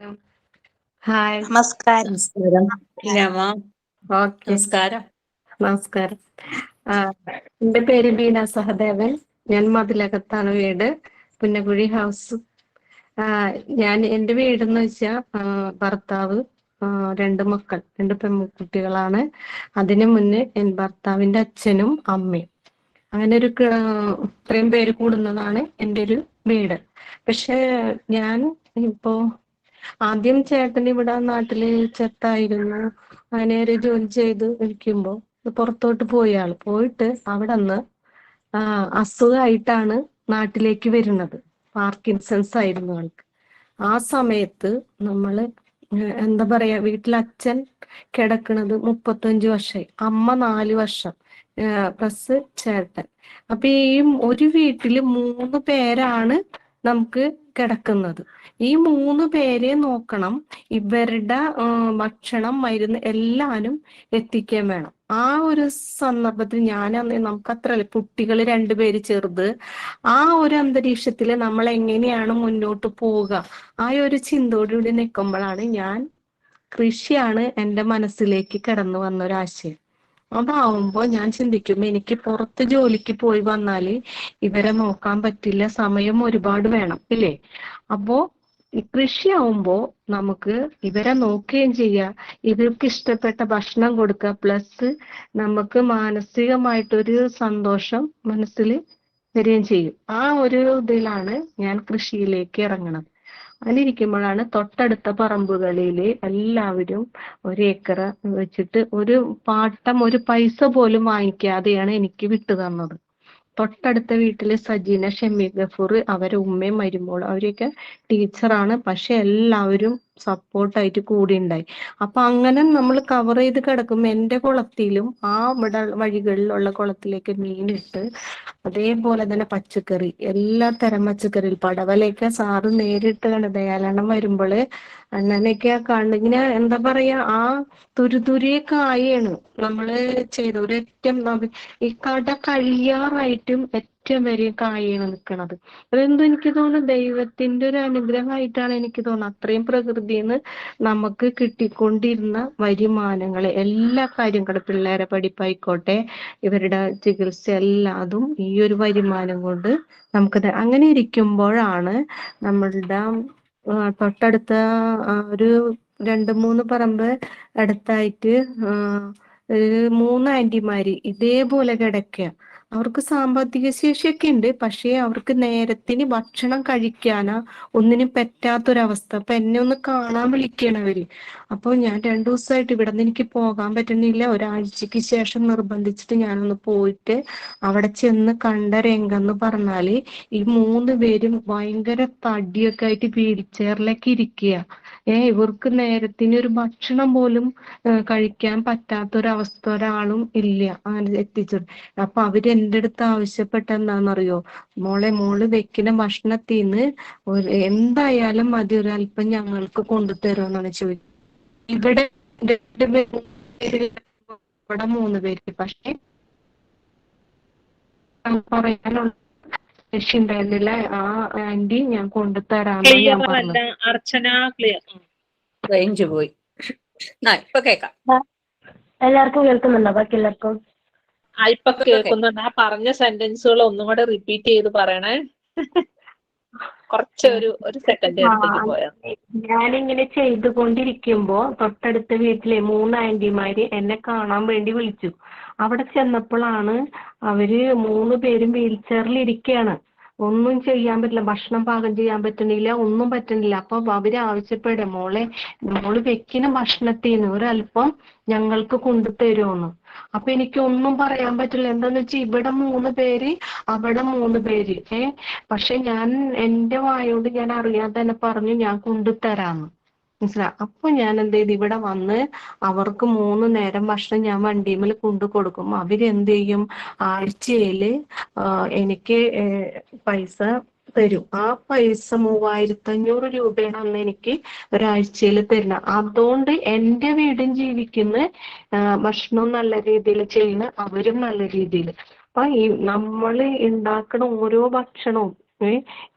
ഉം. ഹായ്. നമസ്കാരം. നമസ്കാരം. രമ, ഓക്കെ. നമസ്കാരം. നമസ്കാരം. എൻ്റെ പേര് ബീന സഹദേവൻ. ഞാൻ മതിലകത്താണ് വീട്, പുന്നക്കുഴി ഹൗസ്. എൻ്റെ വീടെന്ന് വെച്ചാൽ ഭർത്താവ്, 2 മക്കൾ, 2 പെൺകുട്ടികളാണ്. അതിനു മുന്നേ ഭർത്താവിൻ്റെ അച്ഛനും അമ്മയും, അങ്ങനെ ഇത്രയും പേര് കൂടുന്നതാണ് എൻ്റെ ഒരു വീട്. പക്ഷെ ഞാൻ ഇപ്പോ ആദ്യം ചേട്ടൻ ഇവിടെ നാട്ടില് ചെറുതായിരുന്നു. അങ്ങനെ ഒരു ജോലി ചെയ്ത് ഇരിക്കുമ്പോ പുറത്തോട്ട് പോയിട്ട് അവിടെ നിന്ന് അസുഖമായിട്ടാണ് നാട്ടിലേക്ക് വരുന്നത്. പാർക്കിൻസൺസ് ആയിരുന്നു ആൾക്ക്. ആ സമയത്ത് നമ്മള് എന്താ പറയാ, വീട്ടിൽ അച്ഛൻ കിടക്കുന്നത് 35 വർഷമായി, അമ്മ 4 വർഷം, പ്ലസ് ചേട്ടൻ. അപ്പൊ ഈ ഒരു വീട്ടില് 3 പേരാണ് നമുക്ക് കിടക്കുന്നത്. ഈ 3 പേരെ നോക്കണം. ഇവരുടെ ഭക്ഷണം, മരുന്ന് എല്ലാനും എത്തിക്കാൻ വേണം. ആ ഒരു സന്ദർഭത്തിൽ നമുക്ക് അത്ര കുട്ടികൾ 2 പേര് ചെറുത്, ആ ഒരു അന്തരീക്ഷത്തില് നമ്മൾ എങ്ങനെയാണ് മുന്നോട്ട് പോവുക, ആ ഒരു ചിന്തയോടുകൂടി നിൽക്കുമ്പോഴാണ് കൃഷിയാണ് എൻ്റെ മനസ്സിലേക്ക് കടന്നു വന്ന ഒരാശയം. അതാവുമ്പോ ഞാൻ ചിന്തിക്കും, എനിക്ക് പുറത്ത് ജോലിക്ക് പോയി വന്നാല് ഇവരെ നോക്കാൻ പറ്റില്ല, സമയം ഒരുപാട് വേണം, ഇല്ലേ? അപ്പോ ഈ കൃഷിയാവുമ്പോ നമുക്ക് ഇവരെ നോക്കുകയും ചെയ്യാം, ഇവർക്ക് ഇഷ്ടപ്പെട്ട ഭക്ഷണം കൊടുക്കുക, പ്ലസ് നമുക്ക് മാനസികമായിട്ടൊരു സന്തോഷം മനസ്സിൽ വരികയും ചെയ്യും. ആ ഒരു ഇതിലാണ് ഞാൻ കൃഷിയിലേക്ക് ഇറങ്ങണത്. അങ്ങനെ ഇരിക്കുമ്പോഴാണ് തൊട്ടടുത്ത പറമ്പുകളില് എല്ലാവരും 1 ഏക്കർ വെച്ചിട്ട് ഒരു പാട്ടം, ഒരു പൈസ പോലും വാങ്ങിക്കാതെയാണ് എനിക്ക് വിട്ടു തന്നത്. തൊട്ടടുത്ത വീട്ടില് സജീന, ഷെമി ഗഫൂർ, അവരെ ഉമ്മയും മരുമോളും, അവരൊക്കെ ടീച്ചറാണ്. പക്ഷെ എല്ലാവരും സപ്പോർട്ടായിട്ട് കൂടി ഉണ്ടായി. അപ്പൊ അങ്ങനെ നമ്മൾ കവർ ചെയ്ത് കിടക്കുമ്പോ എൻ്റെ കുളത്തിലും ഇവിടെ വഴികളിലുള്ള കുളത്തിലേക്ക് മീനിട്ട്, അതേപോലെ തന്നെ പച്ചക്കറി, എല്ലാ തരം പച്ചക്കറി, പടവലൊക്കെ സാറ് നേരിട്ട് കണ്ട് ദയാലണം വരുമ്പോള് അണ്ണനൊക്കെ ഇങ്ങനെ എന്താ പറയാ, ആ തുരുതുരെ കായാണ് നമ്മള് ചെയ്ത ഈ കട കഴിയാറായിട്ടും ഏറ്റവും വലിയ കായാണ് നിൽക്കുന്നത്. അതെന്തോ എനിക്ക് തോന്നുന്നു ദൈവത്തിന്റെ ഒരു അനുഗ്രഹമായിട്ടാണ് എനിക്ക് തോന്നുന്നത്. അത്രയും പ്രകൃതിന്ന് നമുക്ക് കിട്ടിക്കൊണ്ടിരുന്ന വരുമാനങ്ങള്, എല്ലാ കാര്യങ്ങളും, പിള്ളേരെ പഠിപ്പായിക്കോട്ടെ, ഇവരുടെ ചികിത്സ, എല്ലാതും ഈ ഒരു വരുമാനം കൊണ്ട് അങ്ങനെ ഇരിക്കുമ്പോഴാണ് നമ്മളുടെ തൊട്ടടുത്ത ഒരു 2-3 പറമ്പ് അടുത്തായിട്ട് 3 ആന്റിമാര് ഇതേപോലെ കിടക്കുക. അവർക്ക് സാമ്പത്തിക ശേഷിയൊക്കെ ഉണ്ട്, പക്ഷേ അവർക്ക് നേരത്തിന് ഭക്ഷണം കഴിക്കാനോ ഒന്നിനും പറ്റാത്തൊരവസ്ഥ. അപ്പൊ എന്നെ ഒന്ന് കാണാൻ വിളിക്കണവര്. അപ്പൊ ഞാൻ 2 ദിവസമായിട്ട് ഇവിടെ നിന്ന് എനിക്ക് പോകാൻ പറ്റുന്നില്ല. ഒരാഴ്ചക്ക് ശേഷം നിർബന്ധിച്ചിട്ട് ഞാനൊന്ന് പോയിട്ട് അവിടെ ചെന്ന് കണ്ട രംഗം എന്ന് പറഞ്ഞാല്, ഈ 3 പേരും ഭയങ്കര തടിയൊക്കെ ആയിട്ട് വീൽ ചെയറിലേക്ക് ഇരിക്കുക. ഇവർക്ക് നേരത്തിന് ഒരു ഭക്ഷണം പോലും കഴിക്കാൻ പറ്റാത്തൊരവസ്ഥ ഒരാളും ഇല്ല അങ്ങനെ എത്തിച്ചത്. അപ്പൊ അവരെന്റെ അടുത്ത് ആവശ്യപ്പെട്ട എന്താണെന്നറിയോ, മോള് വെക്കുന്ന ഭക്ഷണത്തിന്ന് എന്തായാലും മതി, ഒരല്പം ഞങ്ങൾക്ക് കൊണ്ടുതരുമെന്നാണ് ചോദിച്ചത്. ഇവിടെ 2 പേര്, ഇവിടെ 3 പേര്. പക്ഷെ പറയാനുള്ള ശേഷി ഉണ്ടായിരുന്നില്ല. ആ ആന്റി ഞാൻ കൊണ്ടുതരാമെന്നാ ഞാൻ പറഞ്ഞത്. അർച്ചന ക്ലിയർ, റേഞ്ച് പോയി. ഇപ്പൊ കേക്കാം. എല്ലാവർക്കും കേൾക്കുന്നുണ്ടോ? ബാക്കി എല്ലാവർക്കും ഇപ്പൊ കേൾക്കുന്നുണ്ട്. ആ പറഞ്ഞ സെന്റൻസുകൾ ഒന്നും കൂടെ റിപ്പീറ്റ് ചെയ്ത് പറയണേ. ഒരു സെക്കൻഡ് എടുത്തേക്ക് പോയാ. ഞാനിങ്ങനെ ചെയ്തുകൊണ്ടിരിക്കുമ്പോ തൊട്ടടുത്ത വീട്ടിലെ 3 ആന്റിമാര് എന്നെ കാണാൻ വേണ്ടി വിളിച്ചു. അവിടെ ചെന്നപ്പോഴാണ് അവര് 3 പേരും വീൽ ചെയറിൽ ഇരിക്കുകയാണ്. ഒന്നും ചെയ്യാൻ പറ്റില്ല, ഭക്ഷണം പാകം ചെയ്യാൻ പറ്റണില്ല, ഒന്നും പറ്റണില്ല. അപ്പൊ അവര് ആവശ്യപ്പെടുക, മോള് വെക്കുന്ന ഭക്ഷണത്തിന് ഒരല്പം ഞങ്ങൾക്ക് കൊണ്ടുതരുമെന്ന്. അപ്പൊ എനിക്ക് ഒന്നും പറയാൻ പറ്റില്ല. എന്താന്ന് വെച്ചാൽ ഇവിടെ 3 പേര്, അവിടെ 3 പേര്. പക്ഷെ ഞാൻ എൻ്റെ വായോട് ഞാൻ അറിയാതെ തന്നെ പറഞ്ഞു, ഞാൻ കൊണ്ടുതരാന്ന്. മനസ്സിലായി? അപ്പൊ ഞാൻ എന്ത് ചെയ്തു, ഇവിടെ വന്ന് അവർക്ക് 3 നേരം ഭക്ഷണം ഞാൻ വണ്ടിമേൽ കൊണ്ടു കൊടുക്കും. അവരെന്ത് ചെയ്യും, ആഴ്ചയില് എനിക്ക് പൈസ തരും. ആ പൈസ 3500 രൂപയാണ് അന്ന് എനിക്ക് ഒരാഴ്ചയിൽ തരുന്നത്. അതുകൊണ്ട് എൻ്റെ വീടും ജീവിക്കുന്ന, ഭക്ഷണവും നല്ല രീതിയിൽ ചെയ്യുന്ന, അവരും നല്ല രീതിയിൽ. അപ്പൊ ഈ നമ്മൾ ഉണ്ടാക്കുന്ന ഓരോ ഭക്ഷണവും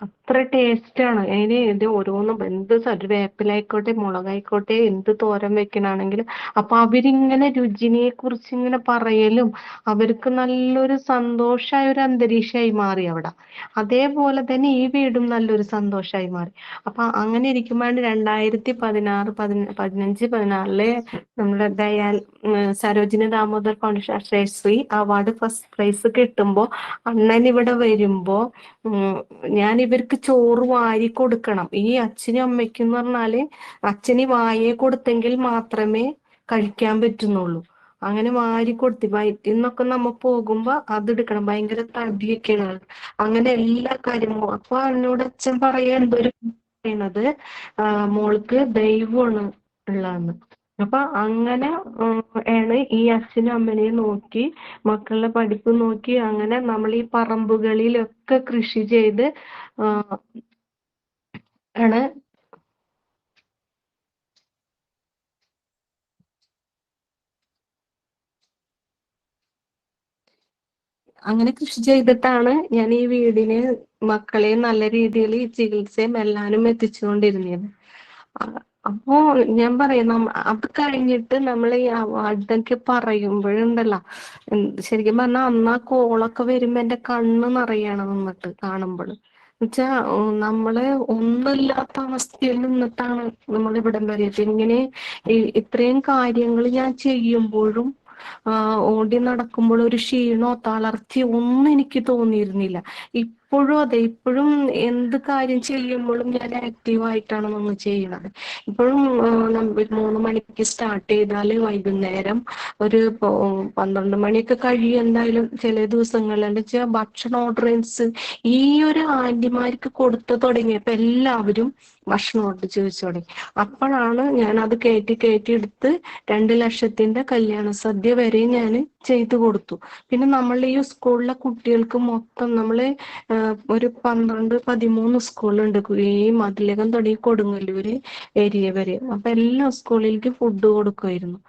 അത്ര ടേസ്റ്റാണ് അതിന്. ഇത് ഓരോന്നും എന്ത് ഒരു വേപ്പിലായിക്കോട്ടെ മുളകായിക്കോട്ടെ എന്ത് തോരൻ വെക്കണാണെങ്കിലും അപ്പൊ അവരിങ്ങനെ രുചിനെ കുറിച്ച് ഇങ്ങനെ പറയലും അവർക്ക് നല്ലൊരു സന്തോഷമായ ഒരു അന്തരീക്ഷമായി മാറി അവിടെ. അതേപോലെ തന്നെ ഈ വീടും നല്ലൊരു സന്തോഷമായി മാറി. അപ്പൊ അങ്ങനെ ഇരിക്കുമ്പോഴാണ് 2015 നമ്മുടെ Sarojini Damodar foundation Akshayashree award first prize കിട്ടുമ്പോ അണ്ണൻ ഇവിടെ വരുമ്പോ ഞാൻ ഇവർക്ക് ചോറ് വാരി കൊടുക്കണം. ഈ അച്ഛനും അമ്മയ്ക്കും എന്ന് പറഞ്ഞാല് അച്ഛന് വായെ കൊടുത്തെങ്കിൽ മാത്രമേ കഴിക്കാൻ പറ്റുന്നുള്ളൂ. അങ്ങനെ വാരി കൊടുത്തി വയറ്റിൽ നിന്നൊക്കെ നമ്മ പോകുമ്പോ അതെടുക്കണം. ഭയങ്കര തടിയൊക്കെയാണ്. അങ്ങനെ എല്ലാ കാര്യങ്ങളും. അപ്പൊ എന്നോട് അച്ഛൻ പറയാ എന്തൊരു പറയണത് മോൾക്ക് ദൈവമാണ് ഉള്ളതെന്ന്. അപ്പൊ അങ്ങനെ ആണ് ഈ അച്ഛനും അമ്മനെയും നോക്കി മക്കളുടെ പഠിപ്പ് നോക്കി അങ്ങനെ നമ്മൾ ഈ പറമ്പുകളിലൊക്കെ കൃഷി ചെയ്ത് ആണ് അങ്ങനെ കൃഷി ചെയ്തിട്ടാണ് ഞാൻ ഈ വീടിന് മക്കളെ നല്ല രീതിയിൽ ചികിത്സയും എല്ലാനും എത്തിച്ചുകൊണ്ടിരുന്നത്. അപ്പോ ഞാൻ പറയാം അത് കഴിഞ്ഞിട്ട് നമ്മൾ ഈ അവാർഡൊക്കെ പറയുമ്പോഴുണ്ടല്ലോ ശരിക്കും പറഞ്ഞാൽ അന്ന് ആ കോളൊക്കെ വരുമ്പോ എന്റെ കണ്ണ് നിറയാണ് നിന്നിട്ട് കാണുമ്പോൾ. എന്നുവെച്ചാ നമ്മള് ഒന്നുമില്ലാത്ത അവസ്ഥയിൽ നിന്നിട്ടാണ് നമ്മൾ ഇവിടം വരെ ഇങ്ങനെ ഇത്രയും കാര്യങ്ങൾ ഞാൻ ചെയ്യുമ്പോഴും ഓടി നടക്കുമ്പോൾ ഒരു ക്ഷീണോ തളർച്ചയോ ഒന്നും എനിക്ക് തോന്നിയിരുന്നില്ല. ഇപ്പോഴും അതെ, ഇപ്പോഴും എന്ത് കാര്യം ചെയ്യുമ്പോഴും ഞാൻ ആക്റ്റീവായിട്ടാണ് നമ്മൾ ചെയ്യുന്നത്. ഇപ്പോഴും 3 മണിക്ക് സ്റ്റാർട്ട് ചെയ്താല് വൈകുന്നേരം ഒരു 12 മണിയൊക്കെ കഴിയും എന്തായാലും ചില ദിവസങ്ങളിൽ. വെച്ചാൽ ഭക്ഷണ ഓർഡറൻസ് ഈ ഒരു ആന്റിമാർക്ക് കൊടുത്തു തുടങ്ങിയപ്പോ എല്ലാവരും ഭക്ഷണം ഓർഡർ ചോദിച്ചു തുടങ്ങി. അപ്പോഴാണ് ഞാൻ അത് കയറ്റി എടുത്ത് 2 ലക്ഷത്തിന്റെ കല്യാണ സദ്യ വരെ ഞാൻ ചെയ്തു കൊടുത്തു. പിന്നെ നമ്മൾ ഈ സ്കൂളിലെ കുട്ടികൾക്ക് മൊത്തം നമ്മള് ഒരു 12-13 സ്കൂളുണ്ട് ഈ മതിലകം തുടങ്ങി കൊടുങ്ങല്ലൂര് ഏരിയ വരെ. അപ്പൊ എല്ലാ സ്കൂളിലേക്ക് ഫുഡ് കൊടുക്കുമായിരുന്നു.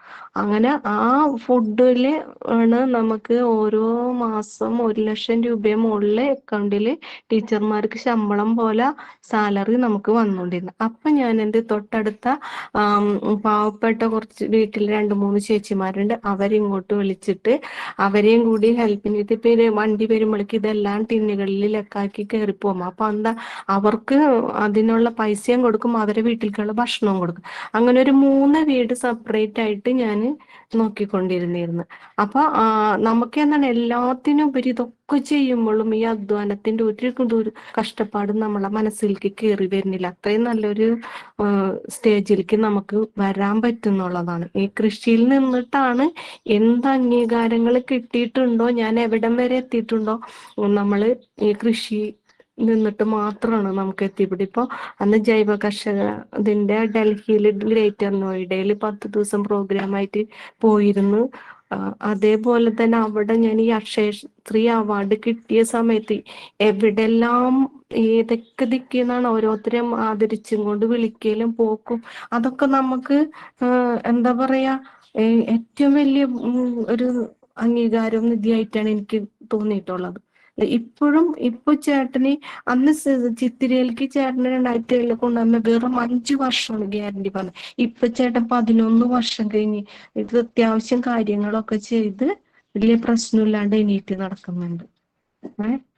അങ്ങനെ ആ ഫുഡില് ആണ് നമുക്ക് ഓരോ മാസം 1 ലക്ഷം രൂപയെ മുകളില് അക്കൗണ്ടില് ടീച്ചർമാർക്ക് ശമ്പളം പോലെ സാലറി നമുക്ക് വന്നുകൊണ്ടിരുന്നു. അപ്പൊ ഞാൻ എൻ്റെ തൊട്ടടുത്ത പാവപ്പെട്ട കുറച്ച് വീട്ടിൽ 2-3 ചേച്ചിമാരുണ്ട്. അവരിങ്ങോട്ട് വിളിച്ചിട്ട് അവരെയും കൂടി ഹെൽപ്പിന് ഇതിപ്പോ വണ്ടി വരുമ്പോഴേക്ക് ഇതെല്ലാം ടിന്നുകളിൽ ലെക്കാക്കി കയറി പോകും. അപ്പൊ എന്താ അവർക്ക് അതിനുള്ള പൈസയും കൊടുക്കും, അവരെ വീട്ടിലേക്കുള്ള ഭക്ഷണവും കൊടുക്കും. അങ്ങനെ ഒരു 3 വീട് സെപ്പറേറ്റ് ആയിട്ട് ഞാൻ നോക്കിക്കൊണ്ടിരുന്നിരുന്നു. അപ്പൊ നമുക്ക് എന്താണ് എല്ലാത്തിനും ഉപരി ഇതൊക്കെ ചെയ്യുമ്പോഴും ഈ അധ്വാനത്തിന്റെ ഒരു കഷ്ടപ്പാടും നമ്മളെ മനസ്സിലേക്ക് കയറി വരുന്നില്ല. അത്രയും നല്ലൊരു സ്റ്റേജിലേക്ക് നമുക്ക് വരാൻ പറ്റുന്നുള്ളതാണ്. ഈ കൃഷിയിൽ നിന്നിട്ടാണ് എന്ത് അംഗീകാരങ്ങൾ കിട്ടിയിട്ടുണ്ടോ, ഞാൻ എവിടം വരെ എത്തിയിട്ടുണ്ടോ, നമ്മള് ഈ കൃഷി നിന്നിട്ട് മാത്രമാണ് നമുക്ക് എത്തിപ്പെടും. ഇപ്പൊ അന്ന് ജൈവ കർഷക ഇതിന്റെ ഡൽഹിയിൽ ഗ്രേറ്റർ നോയിഡയിൽ 10 ദിവസം പ്രോഗ്രാമായിട്ട് പോയിരുന്നു. അതേപോലെ തന്നെ അവിടെ ഞാൻ ഈ അക്ഷയശ്രീ അവാർഡ് കിട്ടിയ സമയത്ത് എവിടെല്ലാം ഏതൊക്കെ ദിക്കിന്നാണ് ഓരോരുത്തരെയും ആദരിച്ചും കൊണ്ട് വിളിക്കലും പോക്കും. അതൊക്കെ നമുക്ക് എന്താ പറയാ ഏറ്റവും വലിയ ഒരു അംഗീകാരവും നിധിയായിട്ടാണ് എനിക്ക് തോന്നിയിട്ടുള്ളത്. ഇപ്പൊ ചേട്ടന് അന്ന് ചിത്തിരയിലേക്ക് ചേട്ടന് 2007 കൊണ്ടുവന്ന വെറും 5 വർഷമാണ് ഗ്യാരണ്ടി പറഞ്ഞത്. ഇപ്പൊ ചേട്ടൻ 11 വർഷം കഴിഞ്ഞ് ഇത് അത്യാവശ്യം കാര്യങ്ങളൊക്കെ ചെയ്ത് വലിയ പ്രശ്നമില്ലാണ്ട് എണീറ്റ് നടക്കുന്നുണ്ട്.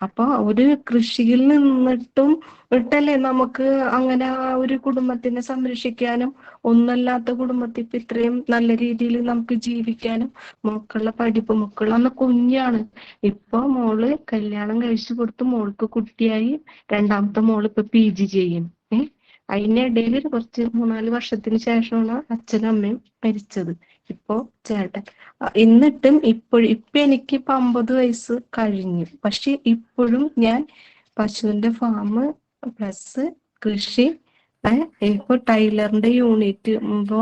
അപ്പൊ ഒരു കൃഷിയിൽ നിന്നിട്ടും ഇട്ടല്ലേ നമുക്ക് അങ്ങനെ ആ ഒരു കുടുംബത്തിനെ സംരക്ഷിക്കാനും ഒന്നല്ലാത്ത കുടുംബത്തിൽ ഇപ്പൊ ഇത്രയും നല്ല രീതിയിൽ നമുക്ക് ജീവിക്കാനും മക്കളുടെ പഠിപ്പ് അന്ന് കുഞ്ഞാണ്. ഇപ്പൊ മോള് കല്യാണം കഴിച്ചു കൊടുത്ത് മോൾക്ക് കുട്ടിയായി. 2ാമത്തെ മോള് ഇപ്പൊ PG ചെയ്യും. അതിനിടയിൽ കുറച്ച് 3-4 വർഷത്തിന് ശേഷമാണ് അച്ഛനും അമ്മയും മരിച്ചത്. ഇപ്പോ ചേട്ടൻ എന്നിട്ടും ഇപ്പൊ എനിക്ക് 50 വയസ്സ് കഴിഞ്ഞു. പക്ഷെ ഇപ്പോഴും ഞാൻ പശുവിന്റെ ഫാം പ്ലസ് കൃഷി ഇപ്പൊ ടൈലറിന്റെ യൂണിറ്റ് ഇപ്പോ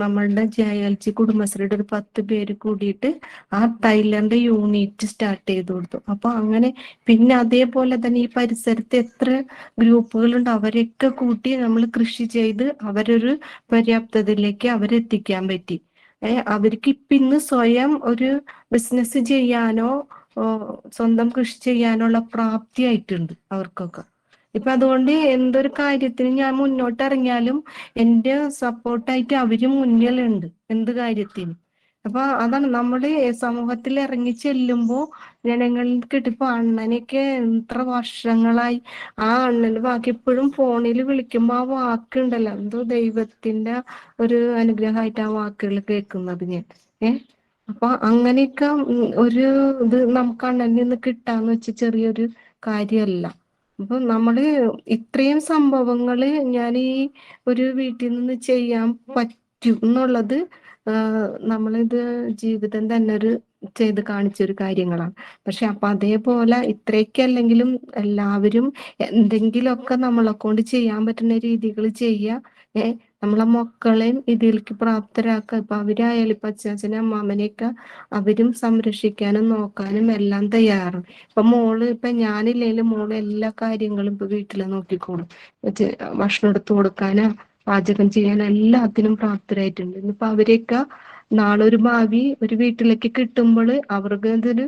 നമ്മളുടെ JLG കുടുംബശ്രീയുടെ ഒരു 10 പേര് കൂടിയിട്ട് ആ ടൈലറിന്റെ യൂണിറ്റ് സ്റ്റാർട്ട് ചെയ്ത് കൊടുത്തു. അപ്പൊ അങ്ങനെ പിന്നെ അതേപോലെ തന്നെ ഈ പരിസരത്ത് എത്ര ഗ്രൂപ്പുകളുണ്ട് അവരെയൊക്കെ കൂട്ടി നമ്മൾ കൃഷി ചെയ്ത് അവരൊരു പര്യാപ്തതയിലേക്ക് അവരെത്തിക്കാൻ പറ്റി. അവർക്ക് ഇപ്പൊ ഇന്ന് സ്വയം ഒരു ബിസിനസ് ചെയ്യാനോ സ്വന്തം കൃഷി ചെയ്യാനുള്ള പ്രാപ്തിയായിട്ടുണ്ട് അവർക്കൊക്കെ. ഇപ്പൊ അതുകൊണ്ട് എന്തൊരു കാര്യത്തിന് ഞാൻ മുന്നോട്ട് ഇറങ്ങിയാലും എന്റെ സപ്പോർട്ടായിട്ട് അവര് മുന്നിലുണ്ട് എന്ത് കാര്യത്തിന്. അപ്പൊ അതാണ് നമ്മുടെ സമൂഹത്തിൽ ഇറങ്ങി ചെല്ലുമ്പോ ജനങ്ങൾക്ക് ഇപ്പൊ അണ്ണനെയൊക്കെ എത്ര വർഷങ്ങളായി ആ അണ്ണന്റെ വാക്ക് ഇപ്പോഴും ഫോണിൽ വിളിക്കുമ്പോ ആ വാക്കുണ്ടല്ലോ, എന്തോ ദൈവത്തിന്റെ ഒരു അനുഗ്രഹമായിട്ട് ആ വാക്കുകൾ കേൾക്കുന്നത് ഞാൻ. അപ്പൊ അങ്ങനെയൊക്കെ ഒരു ഇത് നമുക്ക് അണ്ണനിൽ നിന്ന് കിട്ടാന്ന് വെച്ച് ചെറിയൊരു കാര്യമല്ല. അപ്പൊ നമ്മള് ഇത്രയും സംഭവങ്ങള് ഞാൻ ഈ ഒരു വീട്ടിൽ നിന്ന് ചെയ്യാൻ പറ്റും എന്നുള്ളത് നമ്മളിത് ജീവിതം തന്നെ ഒരു ചെയ്ത് കാണിച്ചൊരു കാര്യങ്ങളാണ്. പക്ഷെ അപ്പൊ അതേപോലെ ഇത്രയൊക്കെ അല്ലെങ്കിലും എല്ലാവരും എന്തെങ്കിലുമൊക്കെ നമ്മളെ കൊണ്ട് ചെയ്യാൻ പറ്റുന്ന രീതികൾ ചെയ്യുക. നമ്മളെ മക്കളെയും ഇതിലേക്ക് പ്രാപ്തരാക്കുക. ഇപ്പൊ അവരായാലും ഇപ്പൊ അച്ചാച്ചനും അമ്മാമനെയൊക്കെ അവരും സംരക്ഷിക്കാനും നോക്കാനും എല്ലാം തയ്യാറാണ്. ഇപ്പൊ മോള് ഇപ്പൊ ഞാനില്ലെങ്കിലും മോള് എല്ലാ കാര്യങ്ങളും ഇപ്പൊ വീട്ടില് നോക്കിക്കോളും. ഭക്ഷണം എടുത്തു കൊടുക്കാനോ പാചകം ചെയ്യാനോ എല്ലാത്തിനും പ്രാപ്തരായിട്ടുണ്ട്. ഇനിയിപ്പൊ അവരെയൊക്കെ നാളെ ഒരു ഭാവി ഒരു വീട്ടിലേക്ക് കിട്ടുമ്പോൾ അവർക്ക് ഇതൊരു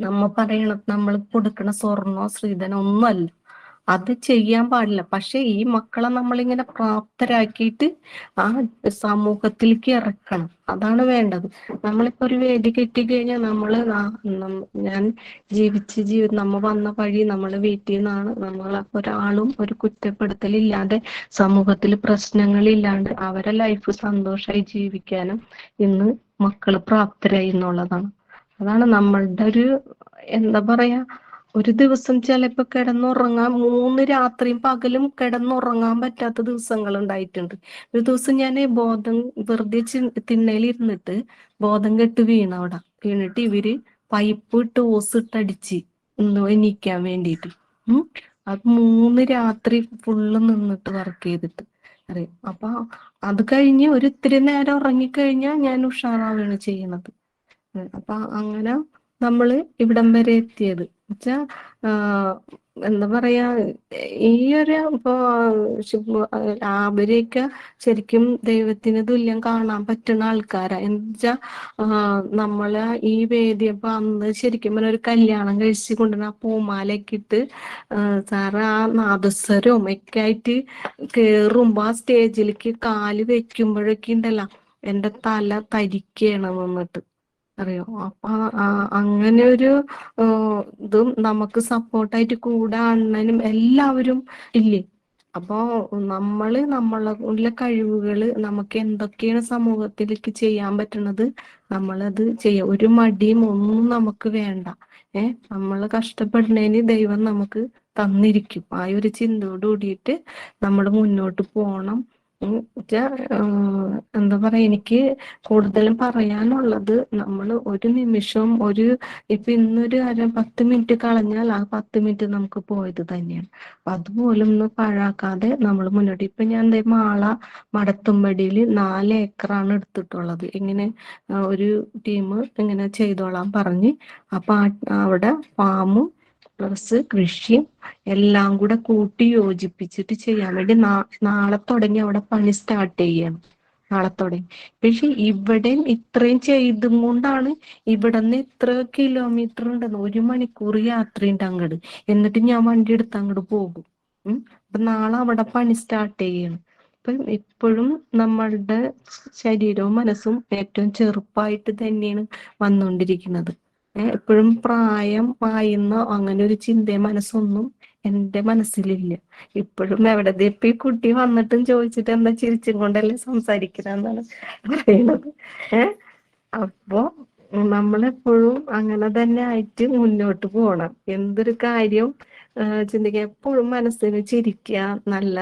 നമ്മ പറയണം നമ്മൾ കൊടുക്കണ സ്വർണ്ണോ ശ്രീധനോ ഒന്നുമല്ല, അത് ചെയ്യാൻ പാടില്ല. പക്ഷെ ഈ മക്കളെ നമ്മളിങ്ങനെ പ്രാപ്തരാക്കിയിട്ട് ആ സമൂഹത്തിലേക്ക് ഇറക്കണം, അതാണ് വേണ്ടത്. നമ്മളിപ്പോ ഒരു വേദി കെട്ടിക്കഴിഞ്ഞാൽ ഞാൻ നമ്മ വന്ന വഴി നമ്മളെ വീട്ടിൽ നിന്നാണ്. ഒരാളും ഒരു കുറ്റപ്പെടുത്തലില്ലാതെ സമൂഹത്തിൽ പ്രശ്നങ്ങളില്ലാണ്ട് അവരെ ലൈഫ് സന്തോഷമായി ജീവിക്കാനും ഇന്ന് മക്കള് പ്രാപ്തരായി എന്നുള്ളതാണ്. അതാണ് നമ്മളുടെ ഒരു എന്താ പറയാ, ഒരു ദിവസം ചിലപ്പോ കിടന്നുറങ്ങാൻ 3 രാത്രിയും പകലും കിടന്നുറങ്ങാൻ പറ്റാത്ത ദിവസങ്ങൾ ഉണ്ടായിട്ടുണ്ട്. ഒരു ദിവസം ഞാൻ വെറുതെ തിണ്ണയിലിരുന്നിട്ട് ബോധം കെട്ട് വീണിട്ട് ഇവര് പൈപ്പ് ഇട്ട് ഓസിട്ടടിച്ച് എണീക്കാൻ വേണ്ടിയിട്ട്. അത് 3 രാത്രി ഫുള്ള് നിന്നിട്ട് വർക്ക് ചെയ്തിട്ട് അറിയാം. അപ്പൊ അത് കഴിഞ്ഞ് ഒരു ഇത്തിരി നേരം ഉറങ്ങിക്കഴിഞ്ഞാൽ ഞാൻ ഉഷാറാവുകയാണ് ചെയ്യണത്. അപ്പൊ അങ്ങനെ നമ്മള് ഇവിടം വരെ എത്തിയത് വെച്ചാ എന്താ പറയാ, ഈ ഒരു ഇപ്പൊ അവരെയൊക്കെ ശരിക്കും ദൈവത്തിന് തുല്യം കാണാൻ പറ്റുന്ന ആൾക്കാരാ. എന്നുവെച്ചാ നമ്മളെ ഈ വേദി അപ്പൊ അന്ന് ശരിക്കും പറഞ്ഞ ഒരു കല്യാണം കഴിച്ച് കൊണ്ടുവന്ന ആ പൂമാലയൊക്കെ ഇട്ട് സാറ് ആ നാദസ്വരവും ഒക്കെ ആയിട്ട് കേറുമ്പോ ആ സ്റ്റേജിലേക്ക് കാല് വെക്കുമ്പോഴൊക്കെ ഉണ്ടല്ലോ എന്റെ തല തരിക്കുകയാണ് നിന്നിട്ട് അറിയോ. അപ്പൊ അങ്ങനെ ഒരു ഇതും നമുക്ക് സപ്പോർട്ടായിട്ട് കൂടെ അണ്ണനും എല്ലാവരും ഇല്ലേ. അപ്പോ നമ്മളെ കഴിവുകള് നമുക്ക് എന്തൊക്കെയാണ് സമൂഹത്തിലേക്ക് ചെയ്യാൻ പറ്റുന്നത് നമ്മളത് ചെയ്യാം. ഒരു മടിയും ഒന്നും നമുക്ക് വേണ്ട. നമ്മൾ കഷ്ടപ്പെടുന്നതിന് ദൈവം നമുക്ക് തന്നിരിക്കും. ആ ഒരു ചിന്തയോട് കൂടിയിട്ട് നമ്മൾ മുന്നോട്ട് പോണം. എന്താ പറയാ, എനിക്ക് കൂടുതലും പറയാനുള്ളത് നമ്മൾ ഒരു നിമിഷം ഇപ്പൊ ഇന്നൊരു 10 മിനിറ്റ് കളഞ്ഞാൽ ആ 10 മിനിറ്റ് നമുക്ക് പോയത് തന്നെയാണ്. അപ്പൊ അതുപോലും ഒന്ന് പാഴാക്കാതെ നമ്മൾ മുന്നോട്ട്. ഇപ്പൊ ഞാൻ മാള മടത്തുംപടിയിൽ 4 ഏക്കറാണ് എടുത്തിട്ടുള്ളത്. ഇങ്ങനെ ഒരു ടീം ഇങ്ങനെ ചെയ്തോളാൻ പറഞ്ഞ്. അപ്പൊ അവിടെ ഫാമും പ്ലസ് കൃഷിയും എല്ലാം കൂടെ കൂട്ടി യോജിപ്പിച്ചിട്ട് ചെയ്യാൻ വേണ്ടി നാളെ തുടങ്ങി അവിടെ പണി സ്റ്റാർട്ട് ചെയ്യണം. നാളെ തുടങ്ങി. പക്ഷെ ഇവിടെയും ഇത്രയും ചെയ്തും കൊണ്ടാണ് ഇവിടെ നിന്ന് എത്ര കിലോമീറ്റർ ഉണ്ടെന്ന് 1 മണിക്കൂർ യാത്രയുണ്ട് അങ്ങോട്ട്. എന്നിട്ട് ഞാൻ വണ്ടി എടുത്ത് അങ്ങോട്ട് പോകും. അപ്പൊ നാളെ അവിടെ പണി സ്റ്റാർട്ട് ചെയ്യണം. ഇപ്പൊ ഇപ്പോഴും നമ്മളുടെ ശരീരവും മനസ്സും ഏറ്റവും ചെറുപ്പമായിട്ട് തന്നെയാണ് വന്നുകൊണ്ടിരിക്കുന്നത്. എപ്പോഴും പ്രായം ആയെന്നോ അങ്ങനെ ഒരു ചിന്തയും മനസ്സൊന്നും എന്റെ മനസ്സിലില്ല. ഇപ്പോഴും എവിടെ ഇപ്പൊ ഈ കുട്ടി വന്നിട്ടും ചോദിച്ചിട്ട് എന്താ ചിരിച്ചും കൊണ്ടല്ലേ സംസാരിക്കണെന്നാണ് പറയുന്നത്. അപ്പോ നമ്മളെപ്പോഴും അങ്ങനെ തന്നെ ആയിട്ട് മുന്നോട്ട് പോകണം. എന്തൊരു കാര്യം ചിന്തിക്കുക, എപ്പോഴും മനസ്സിന് ചിരിക്കുക, നല്ല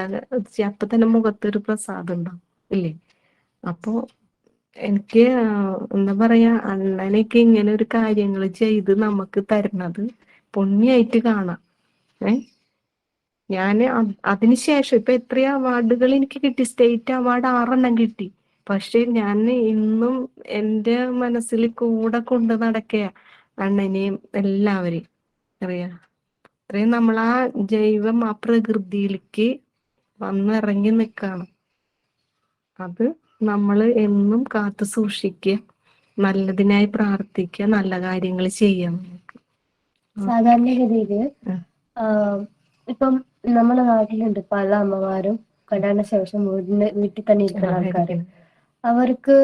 അപ്പൊ തന്നെ മുഖത്തൊരു പ്രസാദം ഉണ്ടാവും ഇല്ലേ. അപ്പോ എനിക്ക് എന്താ പറയാ, അണ്ണനൊക്കെ ഇങ്ങനെ ഒരു കാര്യങ്ങൾ ചെയ്ത് നമുക്ക് തരുന്നത് പുണ്യായിട്ട് കാണാം. ഞാന് അതിനുശേഷം ഇപ്പൊ എത്രയോ അവാർഡുകൾ എനിക്ക് കിട്ടി. സ്റ്റേറ്റ് അവാർഡ് 6 കിട്ടി. പക്ഷെ ഞാൻ ഇന്നും എൻ്റെ മനസ്സിൽ കൂടെ കൊണ്ട് നടക്കുക അണ്ണനെയും എല്ലാവരെയും അറിയാ. അത്രയും നമ്മൾ ആ ജൈവം ആ പ്രകൃതിയിലേക്ക് വന്നിറങ്ങി നിൽക്കണം. അത് നമ്മൾ എന്നും കാത്തു സൂക്ഷിക്കുക. നല്ലതിനായി പ്രാർത്ഥിക്കുക, നല്ല കാര്യങ്ങൾ ചെയ്യാം. സാധാരണഗതിയില് ഇപ്പം നമ്മുടെ നാട്ടിലുണ്ട് പല അമ്മമാരും കല്യാണ ശേഷം വീട്ടിൽ തന്നെ ഇരിക്കുന്ന ആൾക്കാര്. അവർക്ക്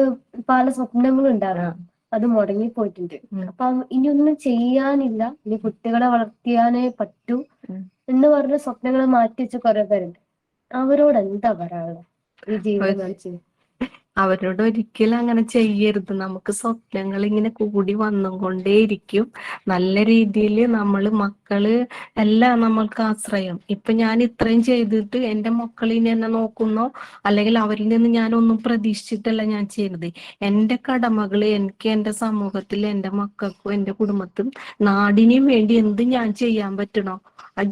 പല സ്വപ്നങ്ങളും ഉണ്ടാകാം, അത് മുടങ്ങിപ്പോയിട്ടുണ്ട്. അപ്പം ഇനി ഒന്നും ചെയ്യാനില്ല, ഇനി കുട്ടികളെ വളർത്തിയാനേ പറ്റൂ എന്ന് പറഞ്ഞ സ്വപ്നങ്ങൾ മാറ്റി വെച്ച കുറെ പേരുണ്ട്. അവരോട് എന്താ പറയാനുള്ളത് ഈ ജീവിതം കാണിച്ചു? അവരോട് ഒരിക്കലും അങ്ങനെ ചെയ്യരുത്. നമുക്ക് സ്വപ്നങ്ങൾ ഇങ്ങനെ കൂടി വന്നുകൊണ്ടേയിരിക്കും. നല്ല രീതിയിൽ മക്കള് എല്ലാം നമ്മൾക്ക് ആശ്രയം. ഇപ്പൊ ഞാൻ ഇത്രയും ചെയ്തിട്ട് എന്റെ മക്കൾ ഇനി എന്നെ നോക്കുന്നോ, അല്ലെങ്കിൽ അവരിൽ നിന്ന് ഞാനൊന്നും പ്രതീക്ഷിച്ചിട്ടല്ല ഞാൻ ചെയ്യുന്നത്. എന്റെ കടമകള് എനിക്ക് എന്റെ സമൂഹത്തിൽ എന്റെ മക്കൾക്കും എന്റെ കുടുംബത്തിനും നാടിനും വേണ്ടി എന്ത് ഞാൻ ചെയ്യാൻ പറ്റണോ,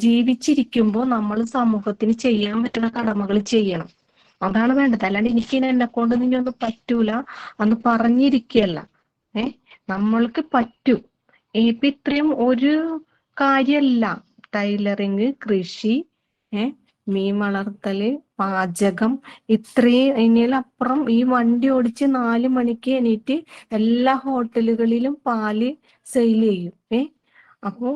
ജീവിച്ചിരിക്കുമ്പോ നമ്മൾ സമൂഹത്തിന് ചെയ്യാൻ പറ്റുന്ന കടമകൾ ചെയ്യണം. അതാണ് വേണ്ടത്. അല്ലാണ്ട് എനിക്ക് എന്നെ കൊണ്ട് നിന്നൊന്നും പറ്റൂല അന്ന് പറഞ്ഞിരിക്കല്ല. നമ്മൾക്ക് പറ്റും. ഇപ്പൊ ഇത്രയും ഒരു കാര്യല്ല, ടൈലറിങ്, കൃഷി, മീൻ വളർത്തല്, പാചകം, ഇത്രയും ഇതിനപ്പുറം ഈ വണ്ടി ഓടിച്ച് 4 മണിക്ക് എണീറ്റ് എല്ലാ ഹോട്ടലുകളിലും പാല് സെയിൽ ചെയ്യും. അപ്പോ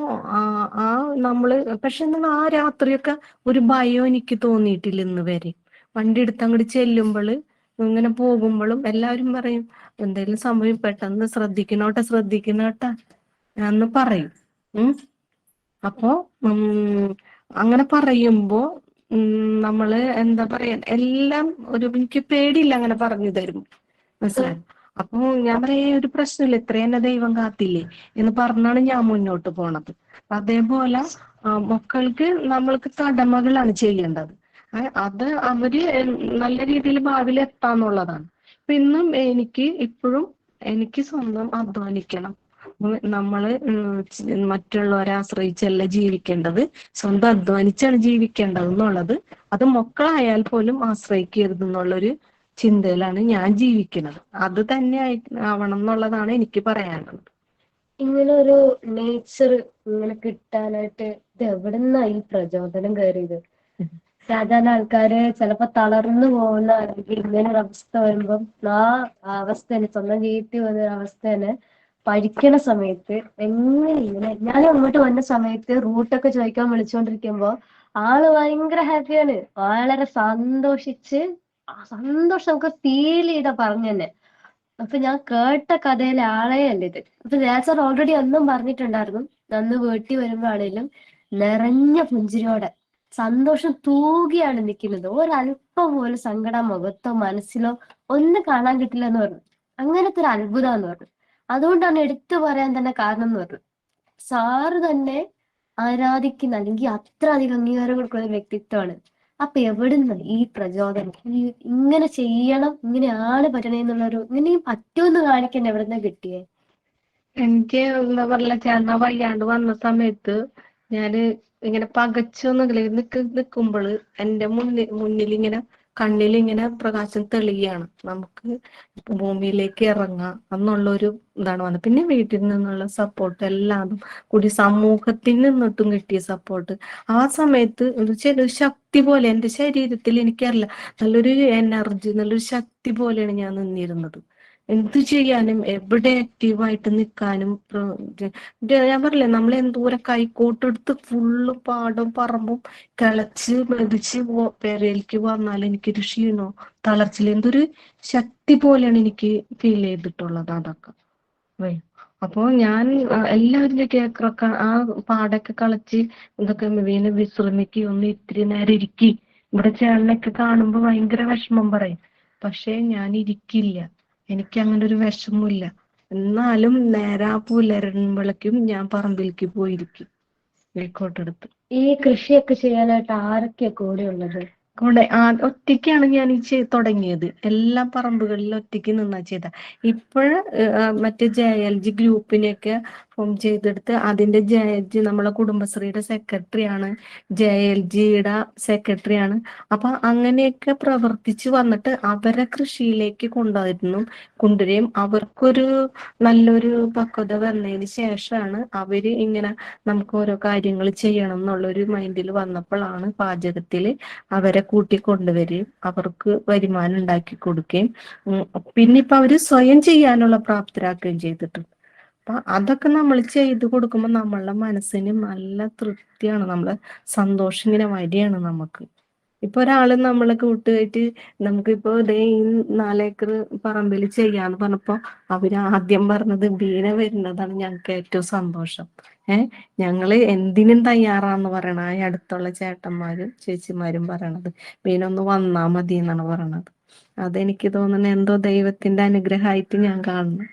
നമ്മള് പക്ഷെ ആ രാത്രിയൊക്കെ ഒരു ഭയം എനിക്ക് തോന്നിയിട്ടില്ല ഇന്ന് വരെ. വണ്ടി എടുത്ത് അങ്ങോട്ട് ചെല്ലുമ്പോൾ ഇങ്ങനെ പോകുമ്പോഴും എല്ലാവരും പറയും എന്തെങ്കിലും സംഭവം പെട്ടെന്ന് ശ്രദ്ധിക്കണോട്ടെ എന്ന് പറയും. അപ്പോ അങ്ങനെ പറയുമ്പോ നമ്മള് എന്താ പറയാ, എല്ലാം എനിക്ക് പേടിയില്ല അങ്ങനെ പറഞ്ഞു തരും, മനസ്സിലായി. അപ്പൊ ഞാൻ പറയാ ഒരു പ്രശ്നമില്ല, ഇത്രയും എന്നെ ദൈവം കാത്തില്ലേ എന്ന് പറഞ്ഞാണ് ഞാൻ മുന്നോട്ട് പോണത്. അതേപോലെ മക്കൾക്ക് നമ്മൾക്ക് കടമകളാണ് ചെയ്യേണ്ടത്. അത് അവര് നല്ല രീതിയിൽ ഭാവിയിൽ എത്താന്നുള്ളതാണ്. ഇന്നും ഇപ്പോഴും എനിക്ക് സ്വന്തം അധ്വാനിക്കണം. നമ്മള് മറ്റുള്ളവരെ ആശ്രയിച്ചല്ല ജീവിക്കേണ്ടത്, സ്വന്തം അധ്വാനിച്ചാണ് ജീവിക്കേണ്ടത് എന്നുള്ളത്. അത് മക്കളായാൽ പോലും ആശ്രയിക്കരുത് എന്നുള്ളൊരു ചിന്തയിലാണ് ഞാൻ ജീവിക്കുന്നത്. അത് തന്നെ ആവണം എന്നുള്ളതാണ് എനിക്ക് പറയാനുള്ളത്. ഇങ്ങനെ ഒരു നേച്ചർ ഇങ്ങനെ കിട്ടാനായിട്ട് ഇത് എവിടുന്നാ ഈ പ്രചോദനം കയറിയത്? സാധാരണ ആൾക്കാര് ചിലപ്പോ തളർന്നു പോകുന്ന, അല്ലെങ്കിൽ ഇങ്ങനെ ഒരു അവസ്ഥ വരുമ്പം ആ അവസ്ഥ സ്വന്തം ജീവിതത്തിൽ വന്ന അവസ്ഥ തന്നെ പഠിക്കണ സമയത്ത് ഇങ്ങനെ ഞാൻ അങ്ങോട്ട് വന്ന സമയത്ത് റൂട്ടൊക്കെ ചോദിക്കാൻ വിളിച്ചുകൊണ്ടിരിക്കുമ്പോ ആള് ഭയങ്കര ഹാപ്പിയാണ്, വളരെ സന്തോഷം നമുക്ക് ഫീൽ ചെയ്താ പറഞ്ഞു തന്നെ. അപ്പൊ ഞാൻ കേട്ട കഥയിലെ ആളെ അല്ല ഇത്. അപ്പൊ നേച്ചർ ഓൾറെഡി അന്നും പറഞ്ഞിട്ടുണ്ടായിരുന്നു, അന്ന് വീട്ടിൽ വരുമ്പോഴാണേലും നിറഞ്ഞ പുഞ്ചിരിയോടെ സന്തോഷം തൂകിയാണ് നിൽക്കുന്നത്, ഒരല്പം പോലും സങ്കടം മുഖത്തോ മനസ്സിലോ ഒന്നും കാണാൻ കിട്ടില്ല എന്ന് പറഞ്ഞു. അങ്ങനത്തെ ഒരു അത്ഭുതം പറഞ്ഞു. അതുകൊണ്ടാണ് എടുത്തു പറയാൻ തന്നെ കാരണം എന്ന് പറഞ്ഞു. സാറ് തന്നെ ആരാധിക്കുന്ന അല്ലെങ്കിൽ അത്ര അധികം അംഗീകാരം കൊടുക്കുന്ന ഒരു വ്യക്തിത്വമാണ്. അപ്പൊ എവിടുന്ന് ഈ പ്രചോദനം, ഇങ്ങനെ ചെയ്യണം, ഇങ്ങനെയാണ് പറ്റണേന്നുള്ളൊരു, ഇങ്ങനെയും പറ്റുമെന്ന് കാണിക്കാൻ എവിടുന്ന കിട്ടിയേ? എനിക്ക് എന്താ പറയല, ചേർന്ന വയ്യാണ്ട് വന്ന സമയത്ത് ഞാന് ഇങ്ങനെ പകച്ചൊന്നുമില്ല, നിക്കുമ്പോള് എന്റെ മുന്നിൽ ഇങ്ങനെ കണ്ണിലിങ്ങനെ പ്രകാശം തെളിയാണ്. നമുക്ക് ഭൂമിയിലേക്ക് ഇറങ്ങാം എന്നുള്ളൊരു ഇതാണ് വന്നത്. പിന്നെ വീട്ടിൽ നിന്നുള്ള സപ്പോർട്ട് എല്ലാം കൂടി, സമൂഹത്തിൽ നിന്നിട്ടും കിട്ടിയ സപ്പോർട്ട് ആ സമയത്ത് ചെറിയൊരു ശക്തി പോലെ എന്റെ ശരീരത്തിൽ, എനിക്കറിയില്ല, നല്ലൊരു എനർജി, നല്ലൊരു ശക്തി പോലെയാണ് ഞാൻ നിന്നിരുന്നത്. എന്ത് ചെയ്യാനും എവിടെ ആക്റ്റീവായിട്ട് നിൽക്കാനും. ഞാൻ പറഞ്ഞില്ലേ, നമ്മൾ എന്തോരം കൈക്കോട്ടെടുത്ത് ഫുള്ള് പാടും പറമ്പും കിളച്ച് മെതിച്ച് പെരയിലേക്ക് വന്നാൽ എനിക്കൊരു ക്ഷീണോ തളർച്ചില്ല, എന്തൊരു ശക്തി പോലെയാണ് എനിക്ക് ഫീൽ ചെയ്തിട്ടുള്ളത് അതൊക്കെ. അപ്പോ ഞാൻ എല്ലാവരുടെ കേക്കൊക്കെ ആ പാടൊക്കെ കളച്ച് ഇതൊക്കെ വീണ് വിശ്രമിക്കുക, ഒന്ന് ഇത്തിരി നേരം ഇരിക്കി. ഇവിടെ ചേട്ടനൊക്കെ കാണുമ്പോ ഭയങ്കര വിഷമം പറയും, പക്ഷെ ഞാൻ ഇരിക്കില്ല, എനിക്ക് അങ്ങനെ ഒരു വിഷമില്ല. എന്നാലും നേരാ പുലരുമ്പോഴേക്കും ഞാൻ പറമ്പിലേക്ക് പോയിരിക്കും കൈക്കോട്ടെടുത്ത്. ഈ കൃഷിയൊക്കെ ചെയ്യാനായിട്ട് ആരൊക്കെയാ കൂടെ ഉള്ളത്? കൂടെ ഒറ്റയ്ക്കാണ് ഞാൻ തുടങ്ങിയത്. എല്ലാ പറമ്പുകളിലും ഒറ്റയ്ക്ക് നിന്നാ ചെയ്ത. ഇപ്പോഴ് മറ്റേ JLG ഗ്രൂപ്പിനെയൊക്കെ ഫോം ചെയ്തെടുത്ത് അതിന്റെ ജെ നമ്മളെ കുടുംബശ്രീയുടെ സെക്രട്ടറിയാണ്, JLGയുടെ സെക്രട്ടറിയാണ്. അപ്പൊ അങ്ങനെയൊക്കെ പ്രവർത്തിച്ച് വന്നിട്ട് അവരെ കൃഷിയിലേക്ക് കൊണ്ടുവരികയും അവർക്കൊരു നല്ലൊരു പക്വത വന്നതിന് ശേഷമാണ് അവര് ഇങ്ങനെ നമുക്ക് ഓരോ കാര്യങ്ങൾ ചെയ്യണം എന്നുള്ളൊരു മൈൻഡിൽ വന്നപ്പോഴാണ് പാചകത്തില് അവരെ കൂട്ടിക്കൊണ്ടുവരികയും അവർക്ക് വരുമാനം ഉണ്ടാക്കി കൊടുക്കുകയും പിന്നെ ഇപ്പൊ അവര് സ്വയം ചെയ്യാനുള്ള പ്രാപ്തരാക്കുകയും ചെയ്തിട്ടുണ്ട്. അപ്പൊ അതൊക്കെ നമ്മൾ ചെയ്തു കൊടുക്കുമ്പോൾ നമ്മളുടെ മനസ്സിന് നല്ല തൃപ്തിയാണ്, നമ്മളെ സന്തോഷം ഇങ്ങനെ വരികയാണ് നമുക്ക്. ഇപ്പൊ ഒരാള് നമ്മളെ കൂട്ടുകെട്ട് നമുക്കിപ്പോ ഇതേ ഈ 4 ഏക്കർ പറമ്പിൽ ചെയ്യാന്ന് പറഞ്ഞപ്പോ അവര് ആദ്യം പറഞ്ഞത് ബീന വരുന്നതാണ് ഞങ്ങൾക്ക് ഏറ്റവും സന്തോഷം. ഞങ്ങള് എന്തിനും തയ്യാറാന്ന് പറയണ ഈ അടുത്തുള്ള ചേട്ടന്മാരും ചേച്ചിമാരും പറയണത് ബീന ഒന്ന് വന്നാ മതി എന്നാണ് പറയണത്. അതെനിക്ക് തോന്നുന്നത് എന്തോ ദൈവത്തിന്റെ അനുഗ്രഹമായിട്ട് ഞാൻ കാണുന്നു.